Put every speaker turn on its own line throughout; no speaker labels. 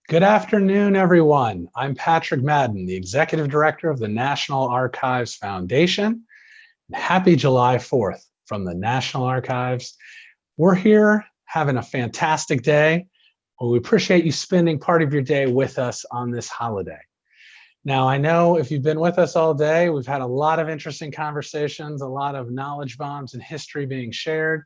Good afternoon, everyone. I'm Patrick Madden, the Executive Director of the National Archives Foundation. Happy July 4th from the National Archives. We're here having a fantastic day. We appreciate you spending part of your day with us on this holiday. Now, I know if you've been with us all day, we've had a lot of interesting conversations, a lot of knowledge bombs and history being shared,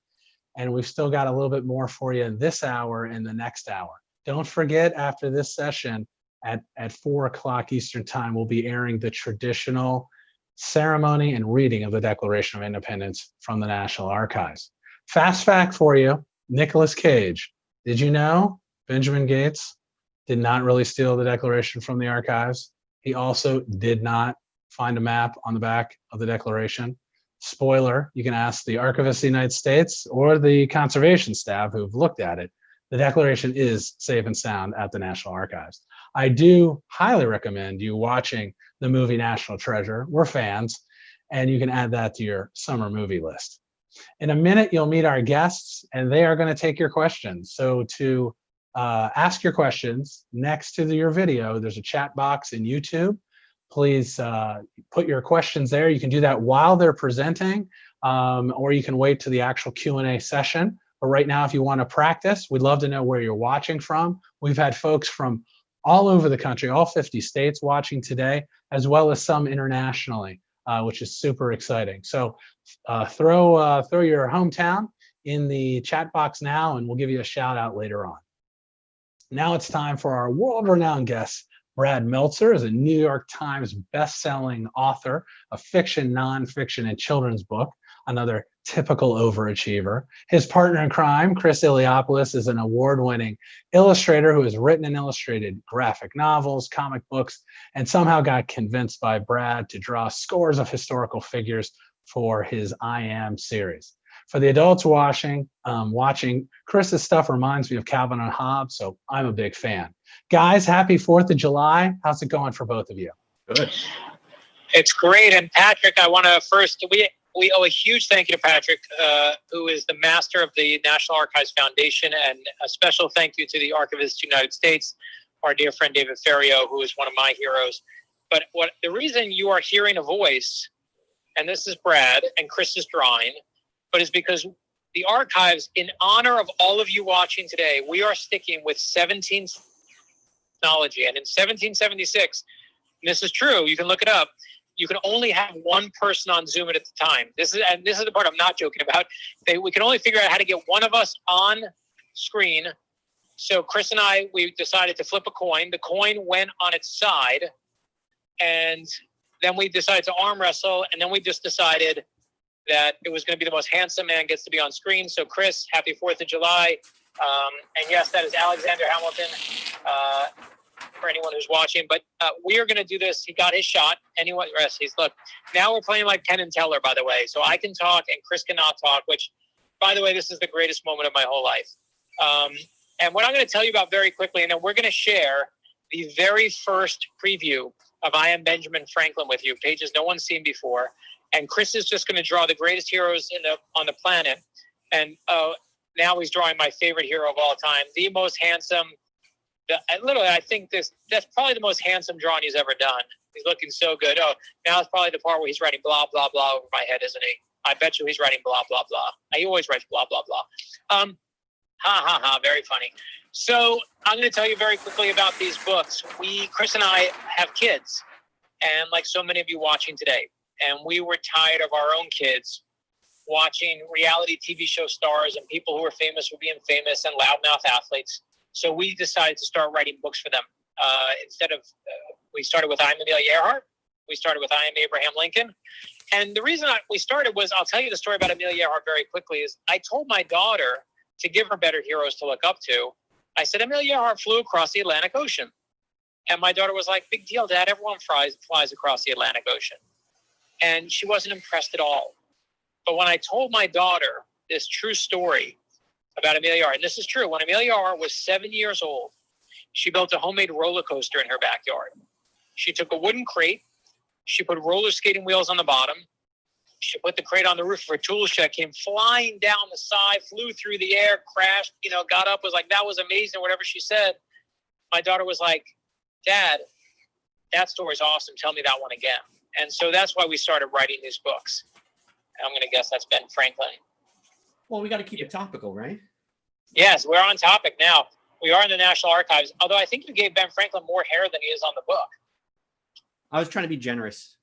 and we've still got a little bit more for you in this hour and the next hour. Don't forget, after this session at 4 o'clock Eastern Time, we'll be airing the traditional ceremony and reading of the Declaration of Independence from the National Archives. Fast fact for you, Nicolas Cage. Did you know Benjamin Gates did not really steal the Declaration from the archives? He also did not find a map on the back of the Declaration. Spoiler, you can ask the Archivist of the United States or the conservation staff who've looked at it. The Declaration is safe and sound at the National Archives. I do highly recommend you watching the movie National Treasure. We're fans, and you can add that to your summer movie list. In a minute, you'll meet our guests, and they are going to take your questions. So to ask your questions next to your video, there's a chat box in YouTube. Please put your questions there. You can do that while they're presenting, or you can wait to the actual Q&A session. But right now, if you want to practice, we'd love to know where you're watching from. We've had folks from all over the country, all 50 states watching today, as well as some internationally, which is super exciting. So throw your hometown in the chat box now, and we'll give you a shout out later on. Now it's time for our world-renowned guest. Brad Meltzer is a New York Times best-selling author of fiction, nonfiction, and children's book, another typical overachiever. His partner in crime, Chris Eliopoulos, is an award-winning illustrator who has written and illustrated graphic novels, comic books, and somehow got convinced by Brad to draw scores of historical figures for his I Am series. For the adults watching, Chris's stuff reminds me of Calvin and Hobbes, so I'm a big fan. Guys, happy 4th of July. How's it going for both of you?
Good. It's great. And Patrick, I want to first, we owe a huge thank you to Patrick, who is the master of the National Archives Foundation, and a special thank you to the Archivist of the United States, our dear friend David Ferriero, who is one of my heroes. But the reason you are hearing a voice, and this is Brad, and Chris is drawing, but is because the archives, in honor of all of you watching today, we are sticking with 17th technology. And in 1776, and this is true, you can look it up, you can only have one person on Zoom at the time. This is the part I'm not joking about. We can only figure out how to get one of us on screen. So Chris and I, we decided to flip a coin. The coin went on its side, and then we decided to arm wrestle, and then we just decided that it was going to be the most handsome man gets to be on screen. So Chris, happy 4th of July. And yes, that is Alexander Hamilton, for anyone who's watching. But we are going to do this. He got his shot. Anyone, look, now we're playing like Penn and Teller, by the way. So I can talk and Chris cannot talk, which, by the way, this is the greatest moment of my whole life. And what I'm going to tell you about very quickly, and then we're going to share the very first preview of I Am Benjamin Franklin with you, pages no one's seen before. And Chris is just going to draw the greatest heroes on the planet. And now he's drawing my favorite hero of all time, the most handsome. I think that's probably the most handsome drawing he's ever done. He's looking so good. Oh, now it's probably the part where he's writing blah, blah, blah over my head, isn't he? I bet you he's writing blah, blah, blah. He always writes blah, blah, blah. Ha, ha, ha. Very funny. So I'm going to tell you very quickly about these books. Chris and I have kids, and like so many of you watching today, and we were tired of our own kids watching reality TV show stars and people who are famous for being famous and loudmouth athletes. So we decided to start writing books for them. We started with I Am Amelia Earhart. We started with I Am Abraham Lincoln. And the reason we started was, I'll tell you the story about Amelia Earhart very quickly, is I told my daughter to give her better heroes to look up to. I said, Amelia Earhart flew across the Atlantic Ocean. And my daughter was like, big deal, Dad. Everyone flies across the Atlantic Ocean. And she wasn't impressed at all. But when I told my daughter this true story about Amelia Earhart, and this is true, when Amelia Earhart was 7 years old, she built a homemade roller coaster in her backyard. She took a wooden crate. She put roller skating wheels on the bottom. She put the crate on the roof of her tool shed, came flying down the side, flew through the air, crashed, got up, was like, that was amazing, whatever she said. my daughter was like, Dad, that story's awesome. Tell me that one again. And so that's why we started writing these books. And I'm going to guess that's Ben Franklin.
Well, we got to keep it topical, right?
Yes, we're on topic now. We are in the National Archives, although I think you gave Ben Franklin more hair than he is on the book.
I was trying to be generous.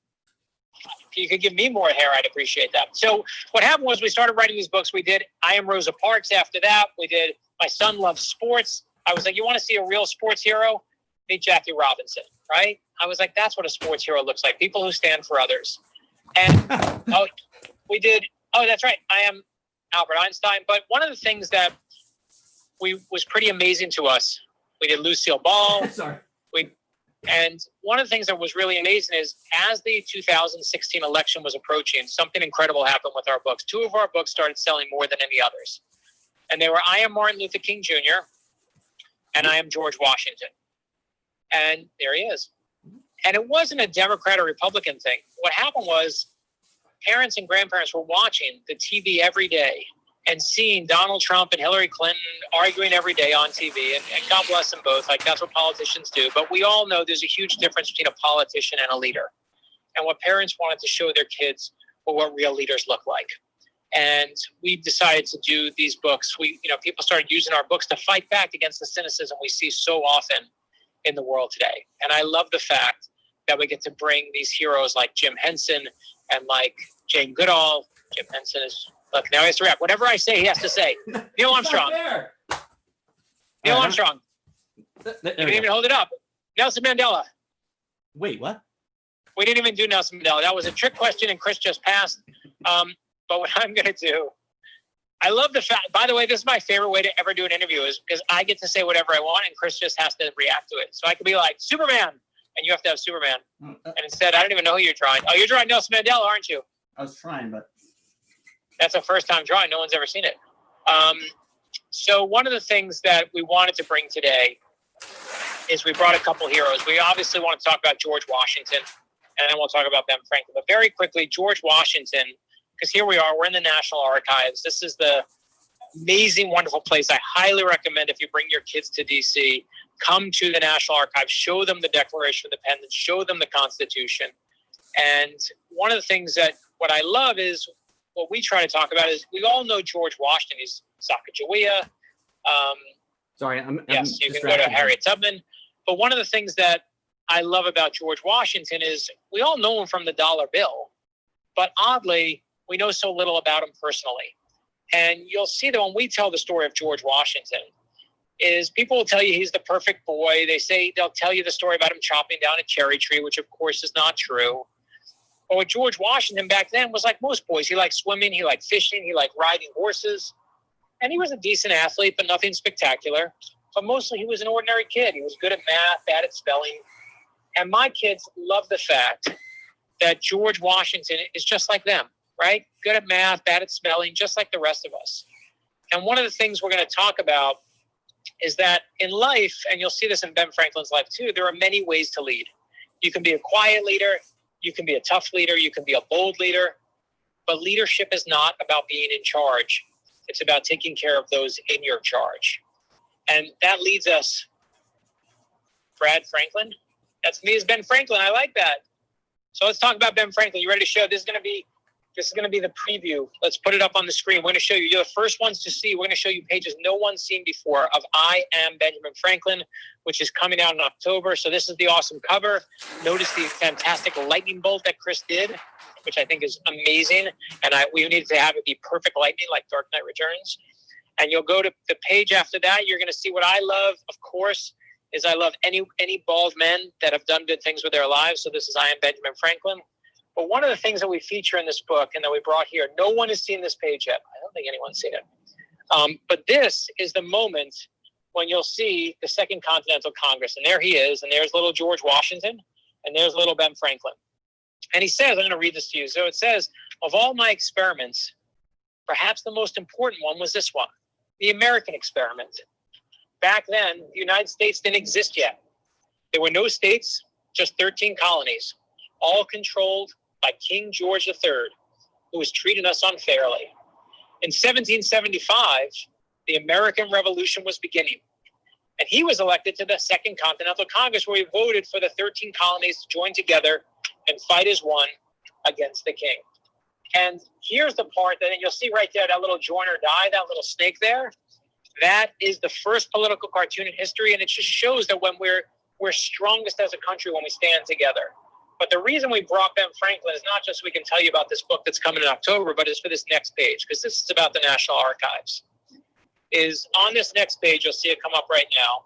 If you could give me more hair, I'd appreciate that. So what happened was we started writing these books. We did I Am Rosa Parks after that. We did My Son Loves Sports. I was like, you want to see a real sports hero? Meet Jackie Robinson, right? I was like, that's what a sports hero looks like. People who stand for others. And that's right. I am Albert Einstein. But one of the things that was pretty amazing to us, we did Lucille Ball.
Sorry.
And one of the things that was really amazing is as the 2016 election was approaching, something incredible happened with our books. 2 of our books started selling more than any others. And they were I Am Martin Luther King Jr. and I Am George Washington. And there he is. And it wasn't a Democrat or Republican thing. What happened was parents and grandparents were watching the TV every day and seeing Donald Trump and Hillary Clinton arguing every day on TV. And God bless them both. Like, that's what politicians do. But we all know there's a huge difference between a politician and a leader. And what parents wanted to show their kids were what real leaders look like. And we decided to do these books. People started using our books to fight back against the cynicism we see so often in the world today. And I love the fact that we get to bring these heroes like Jim Henson and like Jane Goodall. Jim Henson is, look, now he has to rap. Whatever I say, he has to say. Neil Armstrong. Neil Armstrong. You didn't even hold it up. Nelson Mandela.
Wait, what?
We didn't even do Nelson Mandela. That was a trick question and Chris just passed. But what I'm going to do, I love the fact, by the way, this is my favorite way to ever do an interview is because I get to say whatever I want and Chris just has to react to it. So I could be like, Superman, and you have to have Superman. And instead, I don't even know who you're drawing. Oh, you're drawing Nelson Mandela, aren't you?
I was trying, but...
That's a first-time drawing. No one's ever seen it. So one of the things that we wanted to bring today is we brought a couple heroes. We obviously want to talk about George Washington, and then we'll talk about Ben Franklin. But very quickly, George Washington, because here we are, we're in the National Archives. This is the amazing, wonderful place. I highly recommend if you bring your kids to D.C., come to the National Archives, show them the Declaration of Independence, show them the Constitution. And one of the things that what I love is what we try to talk about is we all know George Washington. He's Sacagawea.
Sorry, I'm
yes, you can go to Harriet Tubman. But one of the things that I love about George Washington is we all know him from the dollar bill. But oddly, we know so little about him personally. And you'll see that when we tell the story of George Washington, is people will tell you he's the perfect boy. They'll tell you the story about him chopping down a cherry tree, which of course is not true. But with George Washington back then was like most boys. He liked swimming, he liked fishing, he liked riding horses. And he was a decent athlete, but nothing spectacular. But mostly he was an ordinary kid. He was good at math, bad at spelling. And my kids love the fact that George Washington is just like them, right? Good at math, bad at spelling, just like the rest of us. And one of the things we're going to talk about is that in life, and you'll see this in Ben Franklin's life too, there are many ways to lead. You can be a quiet leader, you can be a tough leader, you can be a bold leader, but leadership is not about being in charge. It's about taking care of those in your charge. And that leads us, Brad Franklin. That's me as Ben Franklin. I like that. So let's talk about Ben Franklin. You ready to show? This is going to be the preview. Let's put it up on the screen. We're going to show you. You're the first ones to see. We're going to show you pages no one's seen before of I Am Benjamin Franklin, which is coming out in October. So this is the awesome cover. Notice the fantastic lightning bolt that Chris did, which I think is amazing. And we needed to have it be perfect lightning like Dark Knight Returns. And you'll go to the page after that. You're going to see what I love, of course, is I love any bald men that have done good things with their lives. So this is I Am Benjamin Franklin. But one of the things that we feature in this book and that we brought here, no one has seen this page yet. I don't think anyone's seen it. But this is the moment when you'll see the Second Continental Congress. And there he is. And there's little George Washington. And there's little Ben Franklin. And he says, I'm going to read this to you. So it says, of all my experiments, perhaps the most important one was this one, the American experiment. Back then, the United States didn't exist yet. There were no states, just 13 colonies, all controlled by King George III, who was treating us unfairly. In 1775, the American Revolution was beginning. And he was elected to the Second Continental Congress, where he voted for the 13 colonies to join together and fight as one against the king. And here's the part that you'll see right there, that little join or die, that little snake there. That is the first political cartoon in history, and it just shows that when we're strongest as a country when we stand together. But the reason we brought Ben Franklin is not just so we can tell you about this book that's coming in October, but it's for this next page, because this is about the National Archives. Is on this next page, you'll see it come up right now.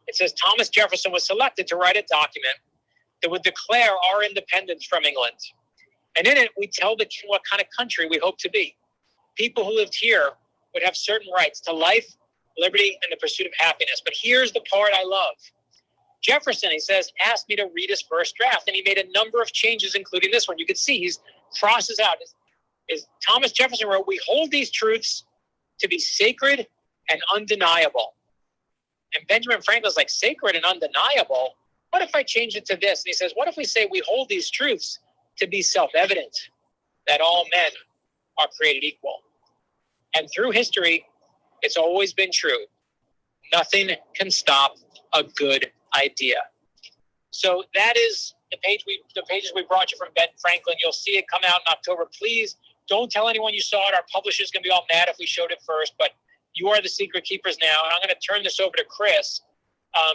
It says Thomas Jefferson was selected to write a document that would declare our independence from England. And in it, we tell the king what kind of country we hope to be. People who lived here would have certain rights to life, liberty, and the pursuit of happiness. But here's the part I love. Jefferson, he says, asked me to read his first draft, and he made a number of changes, including this one. You can see he's crosses out. Is Thomas Jefferson wrote, we hold these truths to be sacred and undeniable. And Benjamin Franklin's like, sacred and undeniable? What if I change it to this? And he says, what if we say we hold these truths to be self-evident, that all men are created equal? And through history, it's always been true. Nothing can stop a good idea. So that is the pages we brought you from Ben Franklin. You'll see it come out in October. Please don't tell anyone you saw it. Our publisher's going to be all mad if we showed it first, but you are the secret keepers now. And I'm going to turn this over to Chris,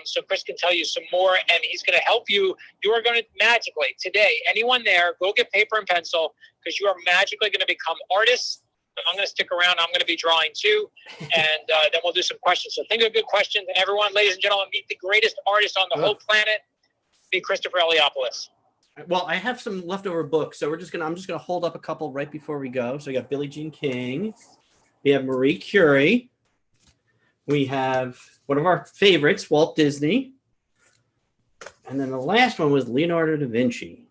so Chris can tell you some more, and he's going to help you. You are going to magically, today, anyone there, go get paper and pencil, because you are magically going to become artists. I'm going to stick around. I'm going to be drawing too, and then we'll do some questions. So think of good questions. And everyone, ladies and gentlemen, meet the greatest artist on the whole planet, be Christopher Eliopoulos.
Well, I have some leftover books, so I'm just gonna hold up a couple right before we go. So we got Billie Jean King, we have Marie Curie, we have one of our favorites, Walt Disney, and then the last one was Leonardo da Vinci.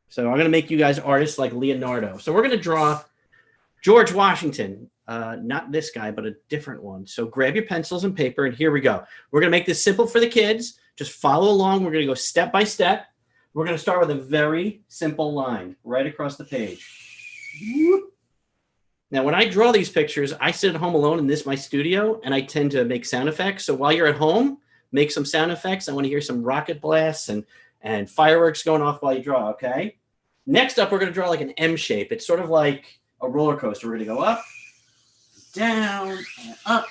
So I'm gonna make you guys artists like Leonardo. So we're gonna draw George Washington, not this guy, but a different one. So grab your pencils and paper, and here we go. We're going to make this simple for the kids. Just follow along. We're going to go step by step. We're going to start with a very simple line right across the page. Now, when I draw these pictures, I sit at home alone in my studio, and I tend to make sound effects. So while you're at home, make some sound effects. I want to hear some rocket blasts and fireworks going off while you draw, okay? Next up, we're going to draw like an M shape. It's sort of like a roller coaster. We're going to go up, down, and up,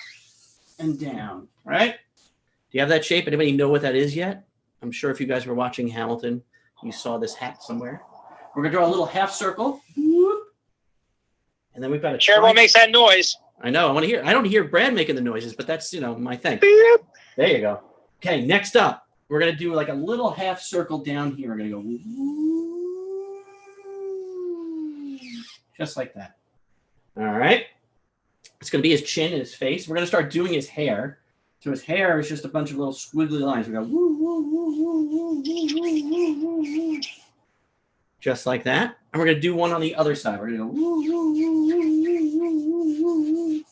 and down, right? Do you have that shape? Anybody know what that is yet? I'm sure if you guys were watching Hamilton, you saw this hat somewhere. We're going to draw a little half circle. And then we've got a...
Everyone makes that noise.
I know. I don't hear Brad making the noises, but that's, my thing. There you go. Okay, next up, we're going to do like a little half circle down here. We're going to go... just like that. All right. It's going to be his chin and his face. We're going to start doing his hair. So his hair is just a bunch of little squiggly lines. We go woo, woo, woo, woo, woo, woo, woo, woo, just like that. And we're going to do one on the other side. We're going to go woo, woo, woo, woo, woo, woo, woo.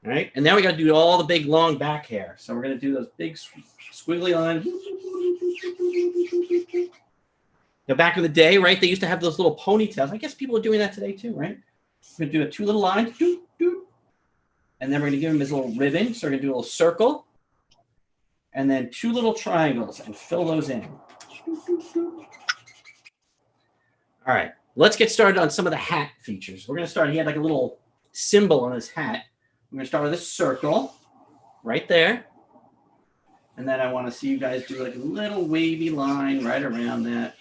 All right. And now we got to do all the big long back hair. So we're going to do those big squiggly lines. Now, back in the day, right, they used to have those little ponytails. I guess people are doing that today too, right? We're going to do two little lines, doop, doop. And then we're going to give him his little ribbon. So we're going to do a little circle. And then two little triangles and fill those in. All right, let's get started on some of the hat features. We're going to start, he had like a little symbol on his hat. I'm going to start with a circle right there. And then I want to see you guys do like a little wavy line right around that,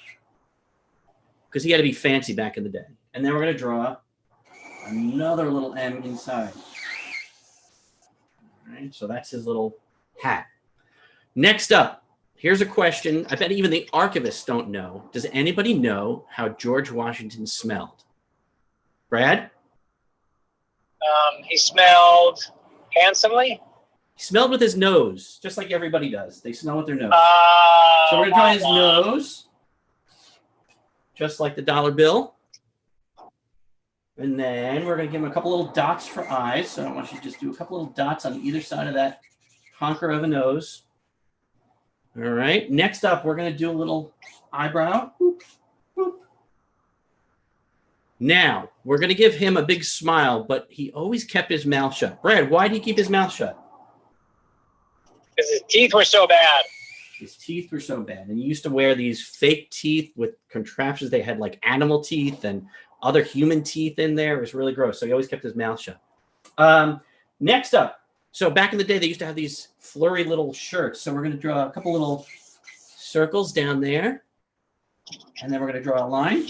because he had to be fancy back in the day. And then we're going to draw another little M inside. All right, so that's his little hat. Next up, here's a question I bet even the archivists don't know. Does anybody know how George Washington smelled? Brad?
He smelled handsomely.
He smelled with his nose, just like everybody does. They smell with their nose. So we're going to draw his nose, just like the dollar bill. And then we're going to give him a couple little dots for eyes. So I want you to just do a couple little dots on either side of that honker of a nose. All right. Next up, we're going to do a little eyebrow. Boop, boop. Now, we're going to give him a big smile, but he always kept his mouth shut. Brad, why did he keep his mouth shut?
Because his teeth were so bad.
His teeth were so bad. And he used to wear these fake teeth with contraptions. They had like animal teeth and other human teeth in there. It was really gross. So he always kept his mouth shut. Next up. So back in the day, they used to have these flurry little shirts. So we're going to draw a couple little circles down there. And then we're going to draw a line.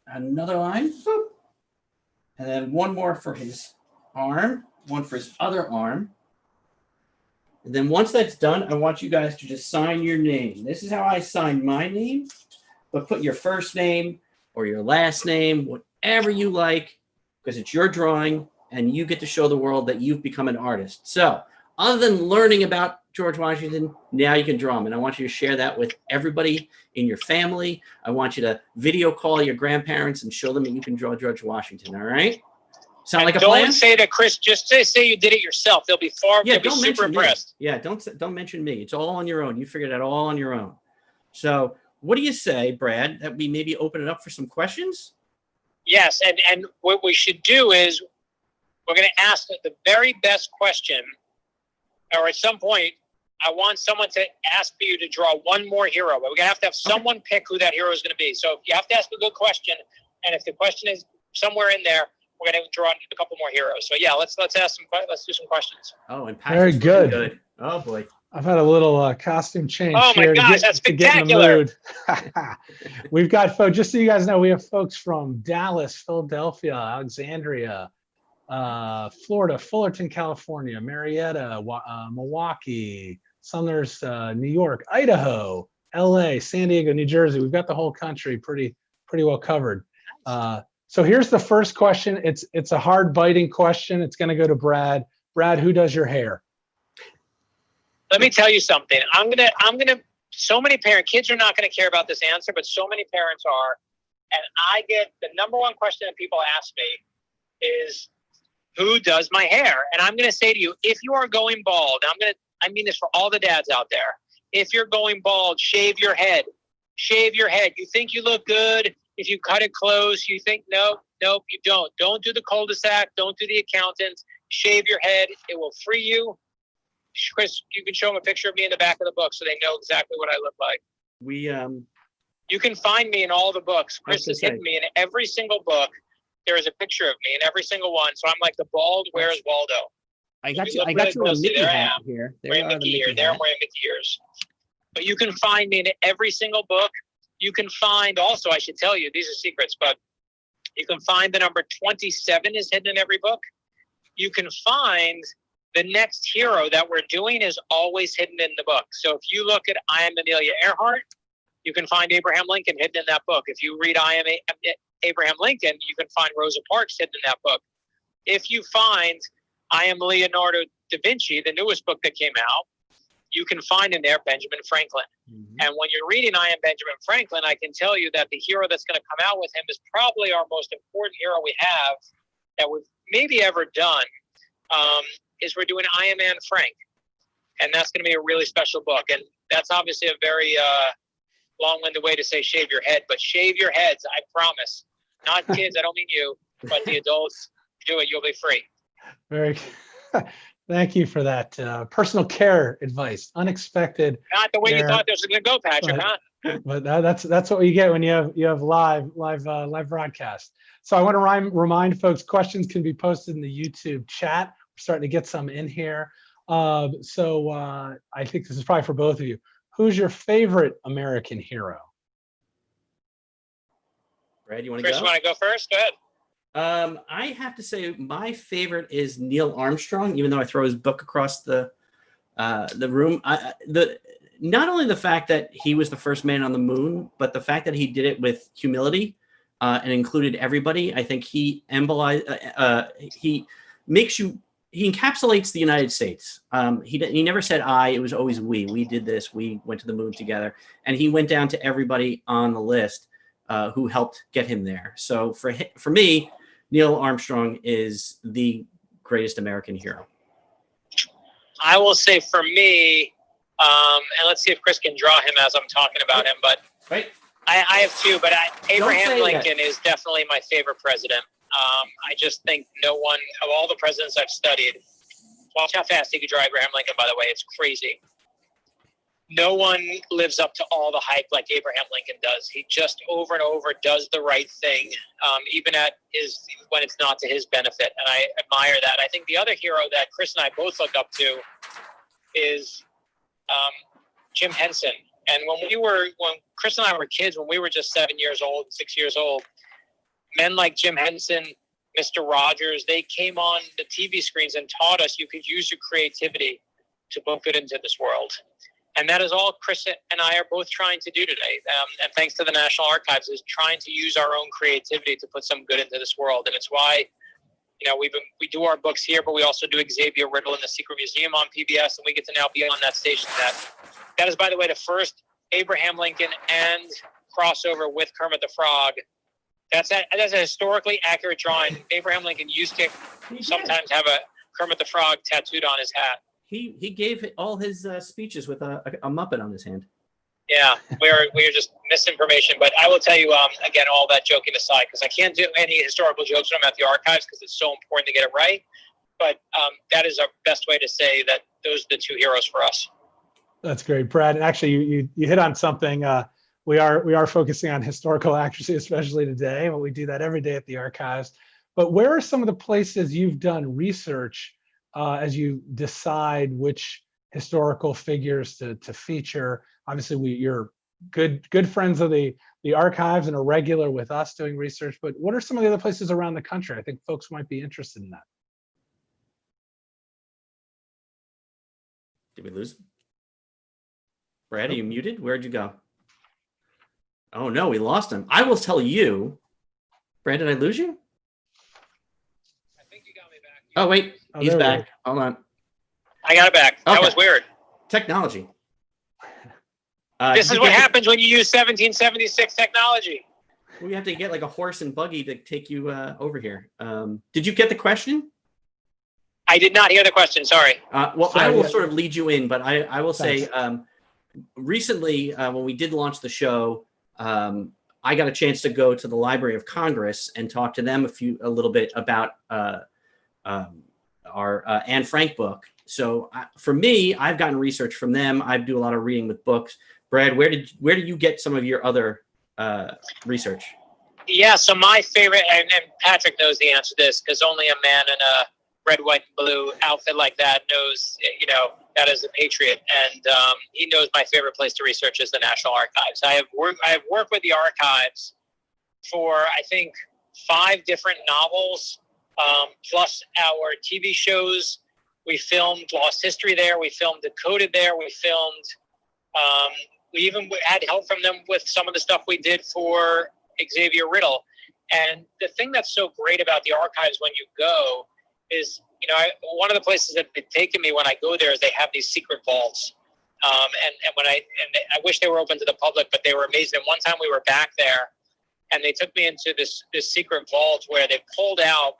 Another line. And then one more for his arm. One for his other arm. And then once that's done, I want you guys to just sign your name. This is how I sign my name. But put your first name or your last name, whatever you like, because it's your drawing and you get to show the world that you've become an artist. So other than learning about George Washington, now you can draw him. And I want you to share that with everybody in your family. I want you to video call your grandparents and show them that you can draw George Washington. All right? Sound like a plan?
Don't say to Chris, just say you did it yourself. They'll be they'll be super impressed.
Yeah, don't mention me. It's all on your own. You figured it out all on your own. So what do you say, Brad, that we maybe open it up for some questions?
Yes, and what we should do is we're going to ask the very best question, or at some point, I want someone to ask for you to draw one more hero. But we're going to have someone pick who that hero is going to be. So you have to ask a good question, and if the question is somewhere in there, we're going to draw a couple more heroes. So yeah, let's do some questions.
Oh, and
very
good. Oh boy,
I've had a little costume change.
Oh my
here
gosh, that's spectacular!
We've got folks. Just so you guys know, we have folks from Dallas, Philadelphia, Alexandria, Florida, Fullerton, California, Marietta, Milwaukee. Some there's New York, Idaho, LA, San Diego, New Jersey. We've got the whole country pretty well covered. So here's the first question. It's a hard biting question. It's going to go to Brad. Brad, who does your hair?
Let me tell you something. So many kids are not going to care about this answer, but so many parents are. And I get the number one question that people ask me is, who does my hair? And I'm going to say to you, if you are going bald, I mean this for all the dads out there. If you're going bald, shave your head. Shave your head. You think you look good. If you cut it close, you think, nope, you don't. Don't do the cul-de-sac. Don't do the accountant. Shave your head. It will free you. Chris, you can show them a picture of me in the back of the book so they know exactly what I look like. You can find me in all the books. Chris has hidden me in every single book. There is a picture of me in every single one. So I'm like the bald Where's Waldo.
I got you a Mickey hat here.
There I'm wearing Mickey ears. But you can find me in every single book. You can find also, I should tell you, these are secrets, but you can find the number 27 is hidden in every book. You can find the next hero that we're doing is always hidden in the book. So if you look at I Am Amelia Earhart, you can find Abraham Lincoln hidden in that book. If you read I Am Abraham Lincoln, you can find Rosa Parks hidden in that book. If you find I Am Leonardo Da Vinci, the newest book that came out, you can find in there Benjamin Franklin. Mm-hmm. And when you're reading I Am Benjamin Franklin, I can tell you that the hero that's going to come out with him is probably our most important hero we have that we've maybe ever done, is we're doing I Am Anne Frank. And that's going to be a really special book. And that's obviously a very long-winded way to say shave your head, but shave your heads, I promise. Not kids, I don't mean you, but the adults, do it, you'll be free.
Very Thank you for that personal care advice. Unexpected.
Not the way you thought this was going to go, Patrick, huh?
But that's what you get when you have live broadcast. So I want to remind folks, questions can be posted in the YouTube chat. We're starting to get some in here. So I think this is probably for both of you. Who's your favorite American hero?
Brad, you want to go?
Chris, you want to go first? Go ahead.
I have to say my favorite is Neil Armstrong, even though I throw his book across the room. Not only the fact that he was the first man on the moon, but the fact that he did it with humility and included everybody. I think he encapsulates the United States. He never said I, it was always we. We did this, we went to the moon together. And he went down to everybody on the list who helped get him there. So for me, Neil Armstrong is the greatest American hero.
I will say for me, and let's see if Chris can draw him as I'm talking about him, but
right.
I have two, but Abraham Lincoln is definitely my favorite president. I just think no one of all the presidents I've studied, Watch how fast he could drive Abraham Lincoln, by the way. It's crazy. No one lives up to all the hype like Abraham Lincoln does. He just over and over does the right thing, even when it's not to his benefit. And I admire that. I think the other hero that Chris and I both look up to is Jim Henson. And when Chris and I were kids, when we were just 7 years old, 6 years old, men like Jim Henson, Mr. Rogers, they came on the TV screens and taught us you could use your creativity to put good into this world. And that is all Chris and I are both trying to do today. And thanks to the National Archives, is trying to use our own creativity to put some good into this world. And it's why, we do our books here, but we also do Xavier Riddle in the Secret Museum on PBS, and we get to now be on that station. That is, by the way, the first Abraham Lincoln and crossover with Kermit the Frog. That's a historically accurate drawing. Abraham Lincoln used to sometimes have a Kermit the Frog tattooed on his hat.
He gave all his speeches with a Muppet on his hand.
Yeah, we're just misinformation. But I will tell you, again, all that joking aside, because I can't do any historical jokes when I'm at the archives because it's so important to get it right. But that is our best way to say that those are the two heroes for us.
That's great, Brad. And actually, you hit on something. We are focusing on historical accuracy, especially today, but we do that every day at the archives. But where are some of the places you've done research as you decide which historical figures to feature? Obviously, you're good friends of the archives and are regular with us doing research. But what are some of the other places around the country? I think folks might be interested in that.
Did we lose him? Brad, are you muted? Where'd you go? Oh no, we lost him. I will tell you. Brad, did I lose you?
I think you got me back.
Oh wait, he's back. Hold on.
I got it back. Okay. That was weird.
Technology.
This is what happens when you use 1776 technology.
We have to get like a horse and buggy to take you over here. Did you get the question?
I did not hear the question. Sorry.
I will sort of lead you in, but I will say recently when we did launch the show, I got a chance to go to the Library of Congress and talk to them a little bit about our Anne Frank book. So for me, I've gotten research from them. I do a lot of reading with books. Brad, where did you get some of your other research? Yeah,
so my favorite, and Patrick knows the answer to this because only a man in a red, white, and blue outfit like that knows, that is a patriot. And he knows my favorite place to research is the National Archives. I have worked with the archives for, I think, 5 different novels, plus our TV shows. We filmed Lost History there. We filmed Decoded there. We even had help from them with some of the stuff we did for Xavier Riddle. And the thing that's so great about the archives when you go is, one of the places that they've taken me when I go there is they have these secret vaults. And I wish they were open to the public, but they were amazing. And one time we were back there and they took me into this secret vault where they pulled out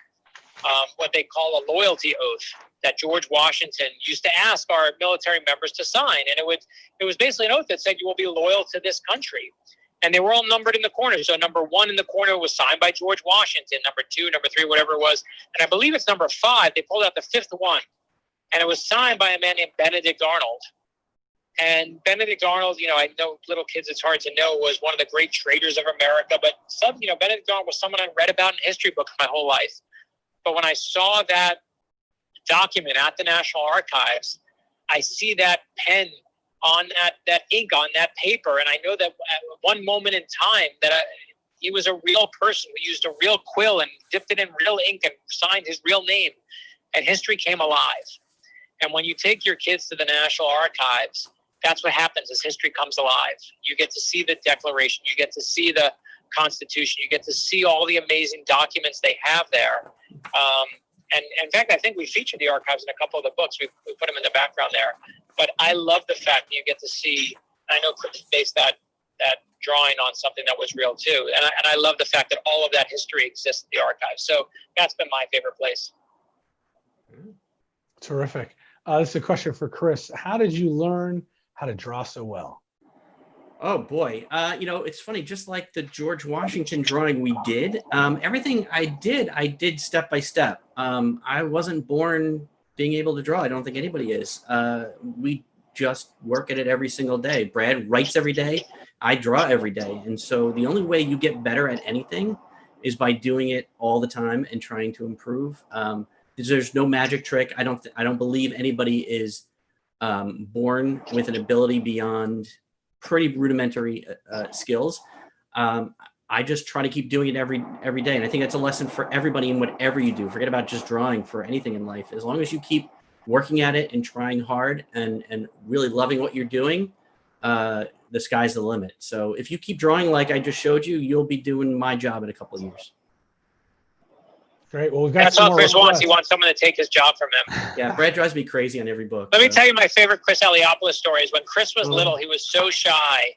what they call a loyalty oath that George Washington used to ask our military members to sign. And it was basically an oath that said you will be loyal to this country. And they were all numbered in the corner. So number 1 in the corner was signed by George Washington, number 2, number 3, whatever it was. And I believe it's number 5. They pulled out the 5th one. And it was signed by a man named Benedict Arnold. And Benedict Arnold, I know little kids, it's hard to know, was one of the great traders of America. But Benedict Arnold was someone I read about in history books my whole life. But when I saw that document at the National Archives, I see that pen on that ink on that paper, and I know that at one moment in time that he was a real person who used a real quill and dipped it in real ink and signed his real name, and history came alive. And when you take your kids to the National Archives, that's what happens is history comes alive. You get to see the Declaration, you get to see the Constitution, you get to see all the amazing documents they have there. And in fact, I think we featured the archives in a couple of the books. We put them in the background there. But I love the fact that you get to see, I know Chris based that drawing on something that was real too. And I love the fact that all of that history exists in the archives. So that's been my favorite place.
Terrific. This is a question for Chris. How did you learn how to draw so well?
Oh boy. It's funny, just like the George Washington drawing we did, everything I did step by step. I wasn't born being able to draw. I don't think anybody is. We just work at it every single day. Brad writes every day. I draw every day. And so the only way you get better at anything is by doing it all the time and trying to improve. There's no magic trick. I don't believe anybody is born with an ability beyond pretty rudimentary skills. I just try to keep doing it every day. And I think that's a lesson for everybody in whatever you do. Forget about just drawing for anything in life. As long as you keep working at it and trying hard and really loving what you're doing, the sky's the limit. So if you keep drawing like I just showed you, you'll be doing my job in a couple of years.
Great. Well, we've got
That's all Chris wants. He wants someone to take his job from him.
Yeah, Brad drives me crazy on every book.
Let me tell you my favorite Chris Eliopoulos story is when Chris was little, he was so shy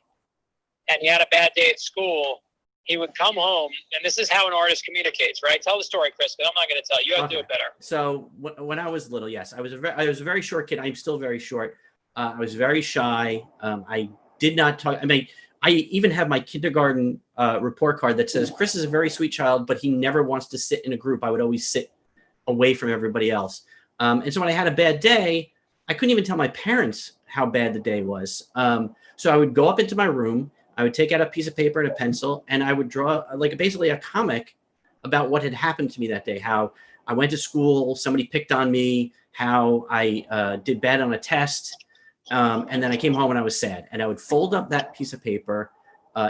and he had a bad day at school. He would come home, and this is how an artist communicates, right? Tell the story, Chris, because I'm not going to tell you. You have to do it better. So
when I was little, yes, I was a very short kid. I'm still very short. I was very shy. I did not talk. I mean, I even have my kindergarten report card that says Chris is a very sweet child, but he never wants to sit in a group. I would always sit away from everybody else. And so when I had a bad day, I couldn't even tell my parents how bad the day was. So I would go up into my room. I would take out a piece of paper and a pencil, and I would draw like basically a comic about what had happened to me that day, how I went to school, somebody picked on me, how I did bad on a test. And then I came home and I was sad, and I would fold up that piece of paper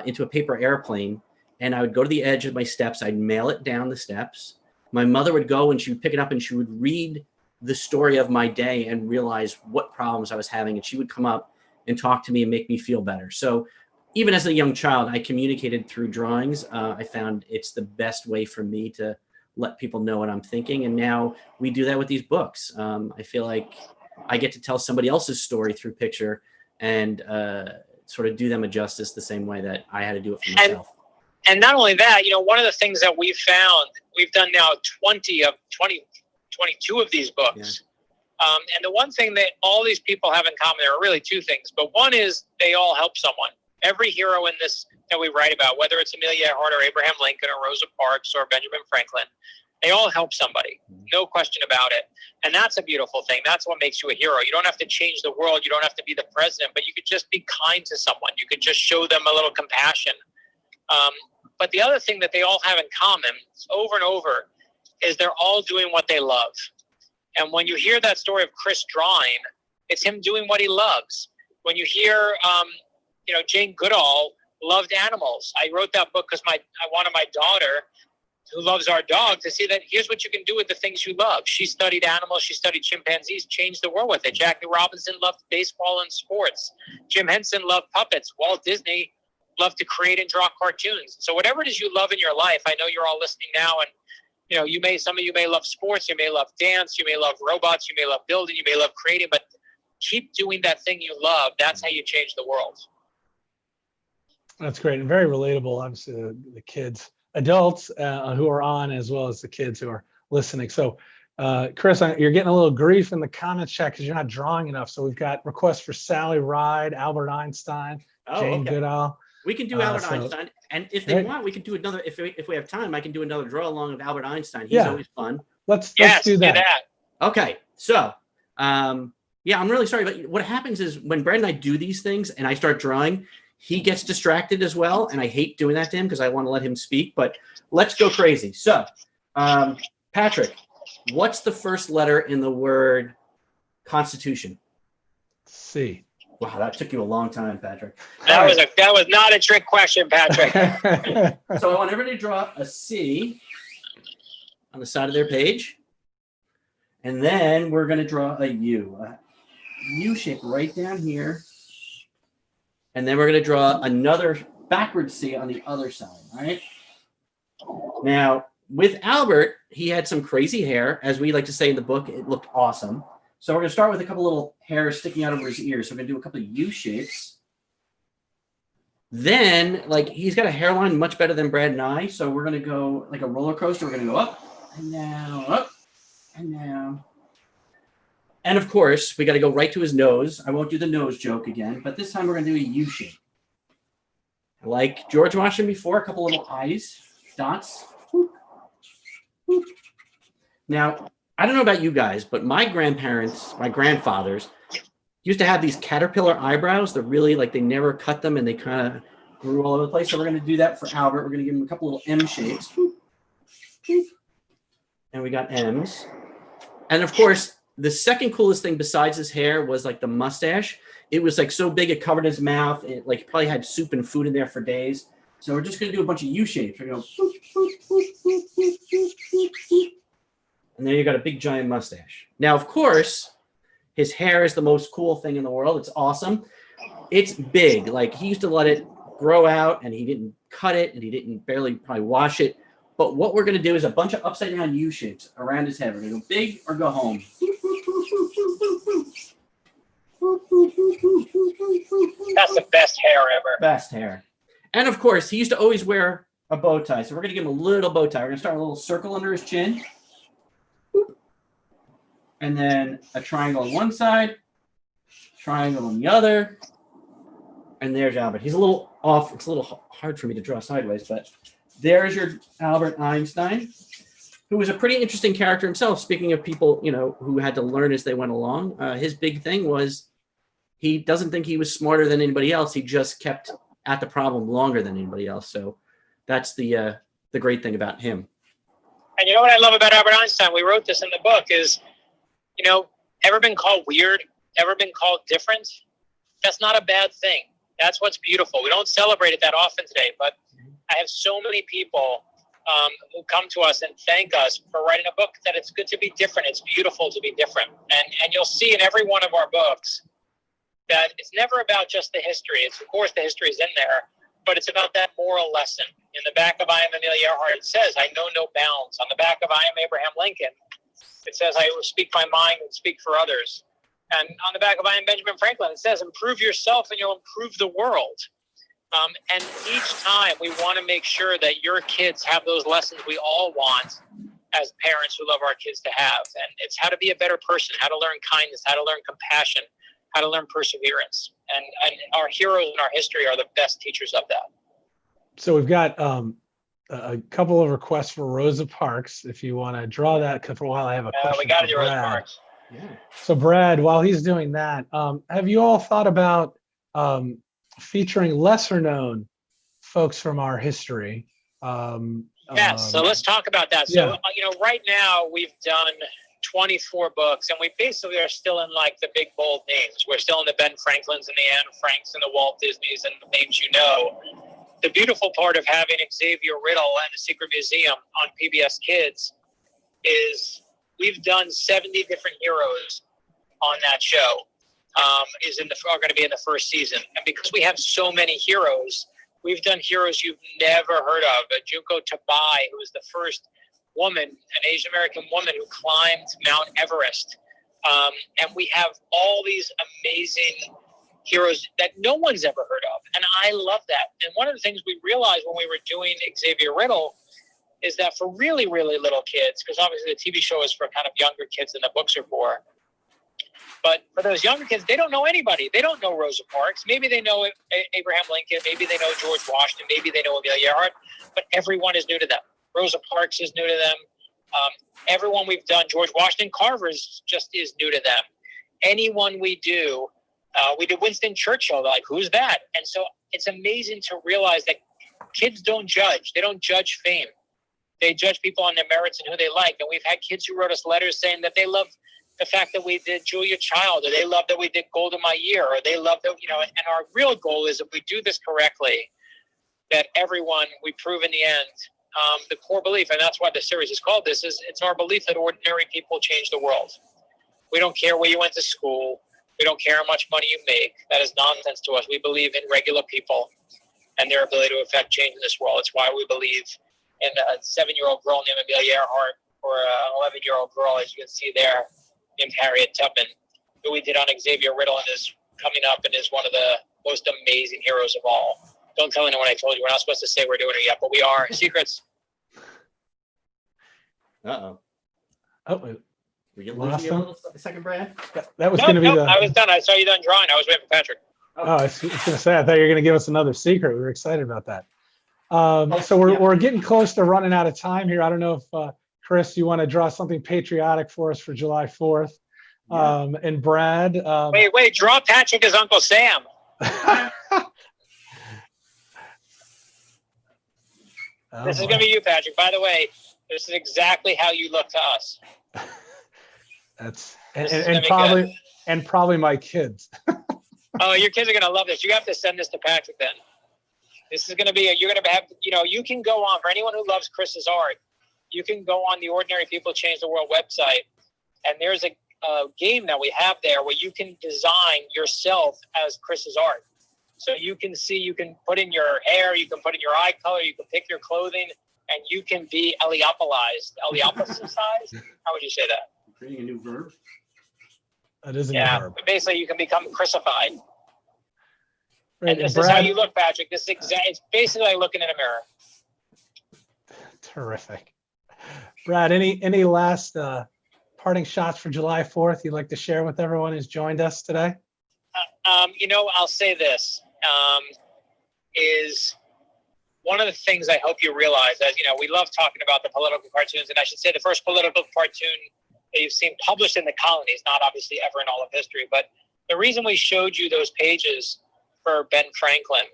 into a paper airplane, and I would go to the edge of my steps. I'd mail it down the steps. My mother would go and she would pick it up and she would read the story of my day and realize what problems I was having. And she would come up and talk to me and make me feel better. So even as a young child, I communicated through drawings. I found it's the best way for me to let people know what I'm thinking. And now we do that with these books. I feel like I get to tell somebody else's story through picture and sort of do them a justice the same way that I had to do it for myself.
And not only that, one of the things that we've found, we've done now 22 of these books. Yeah. And the one thing that all these people have in common, there are really two things, but one is they all help someone. Every hero in this that we write about, whether it's Amelia Earhart or Abraham Lincoln or Rosa Parks or Benjamin Franklin, they all help somebody. No question about it. And that's a beautiful thing. That's what makes you a hero. You don't have to change the world. You don't have to be the president, but you could just be kind to someone. You could just show them a little compassion. But the other thing that they all have in common, over and over, is they're all doing what they love. And when you hear that story of Chris drawing, it's him doing what he loves. When you hear, Jane Goodall loved animals. I wrote that book because I wanted my daughter, who loves our dog, to see that here's what you can do with the things you love. She studied animals. She studied chimpanzees, changed the world with it. Jackie Robinson loved baseball and sports. Jim Henson loved puppets. Walt Disney loved to create and draw cartoons. So whatever it is you love in your life, I know you're all listening now, and some of you may love sports, you may love dance, you may love robots, you may love building, you may love creating, but keep doing that thing you love. That's how you change the world.
That's great and very relatable, obviously, the kids, adults who are on, as well as the kids who are listening. So, Chris, you're getting a little grief in the comments chat because you're not drawing enough. So we've got requests for Sally Ride, Albert Einstein, Jane Goodall.
We can do Albert Einstein, and if they want, we can do another. If we have time, I can do another draw along of Albert Einstein. He's always fun.
Let's do that.
Okay, so I'm really sorry, but what happens is when Brad and I do these things, and I start drawing, he gets distracted as well, and I hate doing that to him because I want to let him speak. But let's go crazy. So, Patrick, what's the first letter in the word Constitution?
C.
Wow, that took you a long time, Patrick.
That was not a trick question, Patrick.
So I want everybody to draw a C on the side of their page. And then we're going to draw a U shape right down here. And then we're going to draw another backward C on the other side, all right? Now, with Albert, he had some crazy hair. As we like to say in the book, it looked awesome. So we're going to start with a couple little hairs sticking out over his ears. So we're going to do a couple of U shapes. Then, he's got a hairline much better than Brad and I. So we're going to go like a roller coaster. We're going to go up and down, up and down. And of course, we got to go right to his nose. I won't do the nose joke again, but this time we're going to do a U shape. Like George Washington before, a couple little eyes, dots. Whoop, whoop. Now, I don't know about you guys, but my grandfathers used to have these caterpillar eyebrows. They're really like they never cut them and they kind of grew all over the place. So we're going to do that for Albert. We're going to give him a couple little M shapes. And we got M's. And of course, the second coolest thing besides his hair was like the mustache. It was like so big it covered his mouth. It like probably had soup and food in there for days. So we're just going to do a bunch of U shapes. We're going to go. And there you got a big giant mustache. Now, of course, his hair is the most cool thing in the world. It's awesome. It's big. Like he used to let it grow out and he didn't cut it and he didn't barely probably wash it. But what we're going to do is a bunch of upside down U shapes around his head. We're going to go big or go home.
That's the best hair ever.
Best hair. And of course, he used to always wear a bow tie. So we're going to give him a little bow tie. We're going to start a little circle under his chin. And then a triangle on one side, triangle on the other. And there's Albert. He's a little off. It's a little hard for me to draw sideways, but there's your Albert Einstein, who was a pretty interesting character himself. Speaking of people, who had to learn as they went along, his big thing was he doesn't think he was smarter than anybody else. He just kept at the problem longer than anybody else. So that's the great thing about him.
And you know what I love about Albert Einstein? We wrote this in the book is, ever been called weird, ever been called different? That's not a bad thing. That's what's beautiful. We don't celebrate it that often today, but I have so many people who come to us and thank us for writing a book that it's good to be different. It's beautiful to be different. And you'll see in every one of our books that it's never about just the history. It's, of course, the history is in there, but it's about that moral lesson. In the back of I Am Amelia Earhart, it says, I know no bounds. On the back of I Am Abraham Lincoln, it says, I will speak my mind and speak for others. And on the back of I Am Benjamin Franklin, it says, improve yourself and you'll improve the world. And each time we want to make sure that your kids have those lessons we all want as parents who love our kids to have. And it's how to be a better person, how to learn kindness, how to learn compassion, how to learn perseverance. And our heroes in our history are the best teachers of that.
So we've got a couple of requests for Rosa Parks. If you want to draw that, because for a while I have a question.
We got to do
for
Rosa
Brad.
Parks.
Yeah.
So Brad, while he's doing that, have you all thought about featuring lesser known folks from our history?
Yes, so let's talk about that.
Yeah.
So, right now we've done 24 books and we basically are still in like the big bold names. We're still in the Ben Franklins and the Anne Franks and the Walt Disneys and the names you know. The beautiful part of having Xavier Riddle and the Secret Museum on PBS Kids is we've done 70 different heroes on that show. Are going to be in the first season. And because we have so many heroes, we've done heroes you've never heard of. Junko Tabai, who was the first woman, an Asian American woman who climbed Mount Everest. And we have all these amazing heroes that no one's ever heard of. And I love that. And one of the things we realized when we were doing Xavier Riddle is that for really, really little kids, because obviously the TV show is for kind of younger kids than the books are for, but for those younger kids, they don't know anybody. They don't know Rosa Parks. Maybe they know Abraham Lincoln. Maybe they know George Washington. Maybe they know Amelia Earhart. But everyone is new to them. Rosa Parks is new to them. Everyone we've done, George Washington Carver just is new to them. Anyone we did Winston Churchill. They're like, who's that? And so it's amazing to realize that kids don't judge. They don't judge fame. They judge people on their merits and who they like. And we've had kids who wrote us letters saying that they love the fact that we did Julia Child, or they love that we did Gold in My Year, or they love that, and our real goal is if we do this correctly, that everyone, we prove in the end, the core belief, and that's why the series is called this, is it's our belief that ordinary people change the world. We don't care where you went to school. We don't care how much money you make. That is nonsense to us. We believe in regular people and their ability to affect change in this world. It's why we believe in a 7-year-old girl named Amelia Earhart, or an 11-year-old girl, as you can see there, named Harriet Tubman, who we did on Xavier Riddle and is coming up and is one of the most amazing heroes of all. Don't tell anyone I told you. We're not supposed to say we're doing it yet, but we are. Secrets.
Uh-oh.
Oh,
We get
Lost
losing you a
them?
little second, Brad?
that was going to be the.
I was done. I saw you done drawing. I was waiting for Patrick.
I was going to say, I thought you were going to give us another secret. We were excited about that. So we're getting close to running out of time here. I don't know if Chris, you want to draw something patriotic for us for July 4th?
Yeah.
And Brad.
Wait, draw Patrick as Uncle Sam. This is going to be you, Patrick. By the way, this is exactly how you look to us.
That's
This
and probably my kids.
Oh, your kids are going to love this. You have to send this to Patrick then. This is going to be, you're going to have, you can go on, for anyone who loves Chris's art, you can go on the Ordinary People Change the World website, and there's a game that we have there where you can design yourself as Chris's art. So you can see, you can put in your hair, you can put in your eye color, you can pick your clothing, and you can be Eliopoulos-ized. How would you say that?
Creating a new verb.
That is a new verb.
But basically you can become Chrisified.
Right,
and this
Brad,
is how you look, Patrick. This is it's basically like looking in a mirror.
Terrific. Brad, any last parting shots for July 4th you'd like to share with everyone who's joined us today?
I'll say this, is one of the things I hope you realize that, we love talking about the political cartoons, and I should say the first political cartoon that you've seen published in the colonies, not obviously ever in all of history, but the reason we showed you those pages for Ben Franklin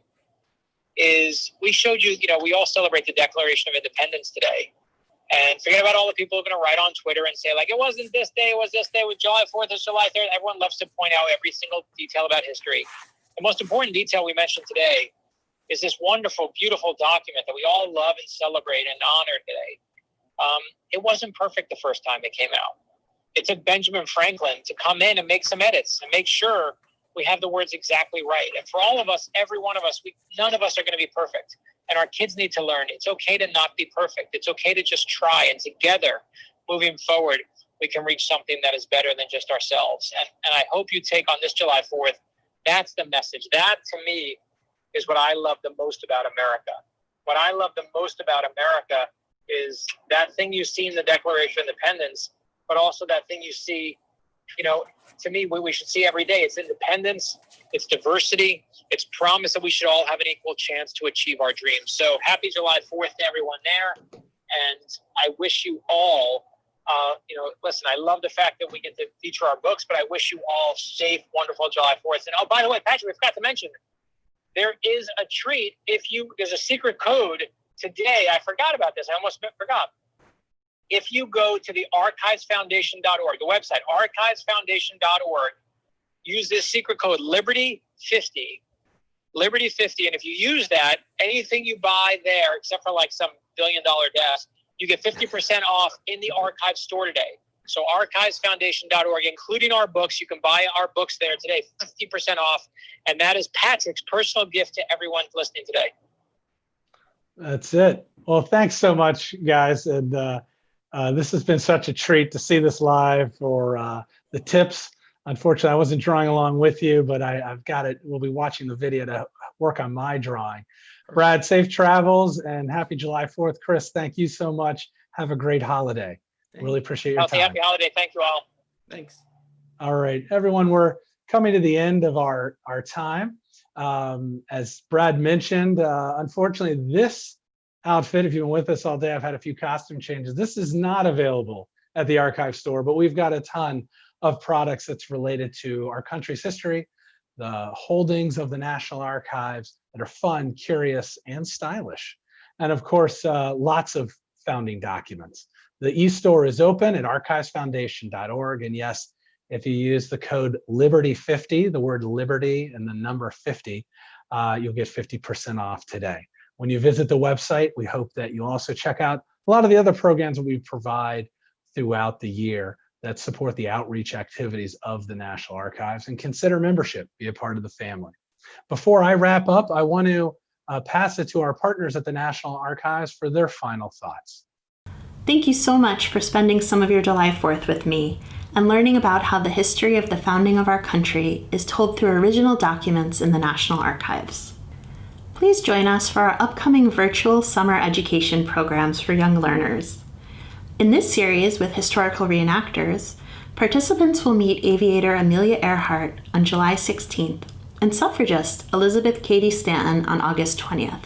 is we showed you, we all celebrate the Declaration of Independence today. And forget about all the people who are going to write on Twitter and say, like, it wasn't this day, it was this day, with July 4th or July 3rd. Everyone loves to point out every single detail about history. The most important detail we mentioned today is this wonderful, beautiful document that we all love and celebrate and honor today. It wasn't perfect the first time it came out. It took Benjamin Franklin to come in and make some edits and make sure we have the words exactly right. And for all of us, every one of us, none of us are going to be perfect. And our kids need to learn it's okay to not be perfect. It's okay to just try. And together, moving forward, we can reach something that is better than just ourselves. And I hope you take on this July 4th. That's the message. That, to me, is what I love the most about America. What I love the most about America is that thing you see in the Declaration of Independence, but also that thing you see, to me, we should see every day. It's independence, it's diversity, it's promise that we should all have an equal chance to achieve our dreams. So happy July 4th to everyone there. And I wish you all, listen, I love the fact that we get to feature our books, but I wish you all safe, wonderful July 4th. And oh, by the way, Patrick, we forgot to mention, there is a treat there's a secret code today. I forgot about this. I almost forgot. If you go to the archivesfoundation.org, the website, archivesfoundation.org, use this secret code, Liberty50, Liberty50. And if you use that, anything you buy there, except for like some billion-dollar desk, you get 50% off in the archive store today. So archivesfoundation.org, including our books. You can buy our books there today, 50% off. And that is Patrick's personal gift to everyone listening today.
That's it. Well, thanks so much, guys. And this has been such a treat to see this live. For the tips, unfortunately, I wasn't drawing along with you, but I've got it. We'll be watching the video to work on my drawing. Brad, safe travels and happy July 4th. Chris, thank you so much. Have a great holiday. Really appreciate your time.
Happy holiday. Thank you all.
Thanks.
All right, everyone, we're coming to the end of our time. As Brad mentioned, unfortunately, this outfit, if you've been with us all day, I've had a few costume changes. This is not available at the archive store, but we've got a ton of products that's related to our country's history, the holdings of the National Archives that are fun, curious, and stylish. And of course, lots of founding documents. The e-store is open at archivesfoundation.org. And yes, if you use the code Liberty50, the word Liberty and the number 50, you'll get 50% off today. When you visit the website, we hope that you'll also check out a lot of the other programs that we provide throughout the year that support the outreach activities of the National Archives, and consider membership, be a part of the family. Before I wrap up, I want to pass it to our partners at the National Archives for their final thoughts.
Thank you so much for spending some of your July 4th with me and learning about how the history of the founding of our country is told through original documents in the National Archives. Please join us for our upcoming virtual summer education programs for young learners. In this series with historical reenactors, participants will meet aviator Amelia Earhart on July 16th and suffragist Elizabeth Cady Stanton on August 20th.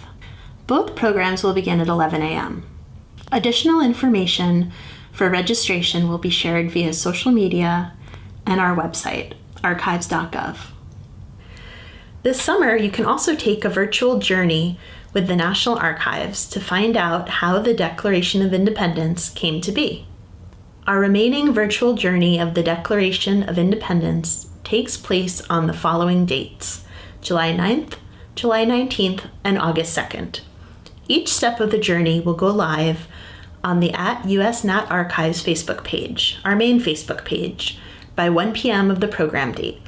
Both programs will begin at 11 a.m. Additional information for registration will be shared via social media and our website, archives.gov. This summer, you can also take a virtual journey with the National Archives to find out how the Declaration of Independence came to be. Our remaining virtual journey of the Declaration of Independence takes place on the following dates: July 9th, July 19th, and August 2nd. Each step of the journey will go live on the @USNat Archives Facebook page, our main Facebook page, by 1 p.m. of the program date.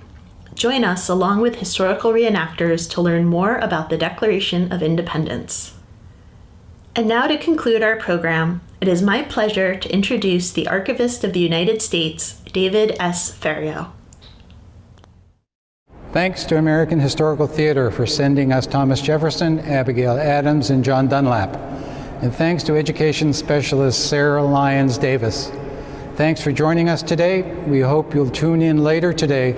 Join us along with historical reenactors to learn more about the Declaration of Independence. And now to conclude our program, it is my pleasure to introduce the Archivist of the United States, David S. Ferriero.
Thanks to American Historical Theater for sending us Thomas Jefferson, Abigail Adams, and John Dunlap. And thanks to Education Specialist Sarah Lyons Davis. Thanks for joining us today. We hope you'll tune in later today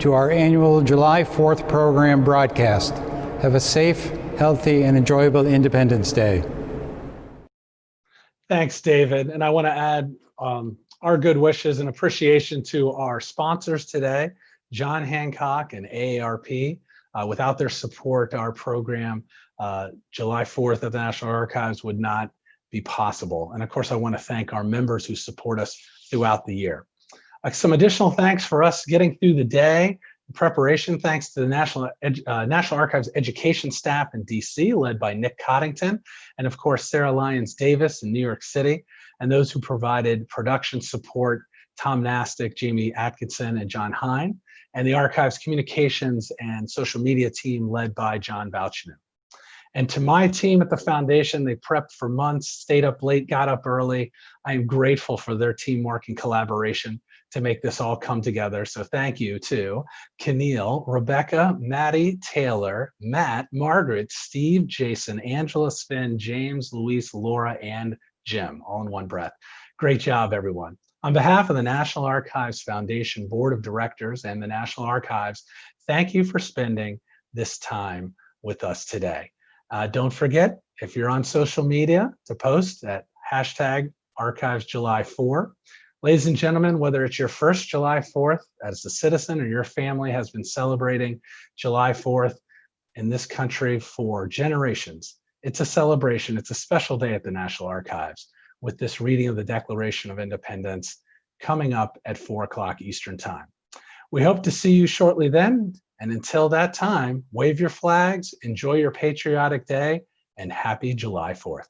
to our annual July 4th program broadcast. Have a safe, healthy, and enjoyable Independence Day.
Thanks, David. And I want to add our good wishes and appreciation to our sponsors today, John Hancock and AARP. Without their support, our program, July 4th at the National Archives, would not be possible. And of course, I want to thank our members who support us throughout the year. Some additional thanks for us getting through the day. Preparation thanks to the National Archives education staff in DC, led by Nick Coddington, and of course, Sarah Lyons Davis in New York City, and those who provided production support, Tom Nastic, Jamie Atkinson, and John Hine, and the Archives communications and social media team led by John Bouchinu. And to my team at the foundation, they prepped for months, stayed up late, got up early. I am grateful for their teamwork and collaboration to make this all come together. So thank you to Keneal, Rebecca, Maddie, Taylor, Matt, Margaret, Steve, Jason, Angela, Sven, James, Luis, Laura, and Jim, all in one breath. Great job, everyone. On behalf of the National Archives Foundation Board of Directors and the National Archives, thank you for spending this time with us today. Don't forget, if you're on social media, to post at #ArchivesJuly4. Ladies and gentlemen, whether it's your first July 4th as a citizen or your family has been celebrating July 4th in this country for generations, it's a celebration. It's a special day at the National Archives with this reading of the Declaration of Independence coming up at 4 o'clock Eastern Time. We hope to see you shortly then. And until that time, wave your flags, enjoy your patriotic day, and happy July 4th.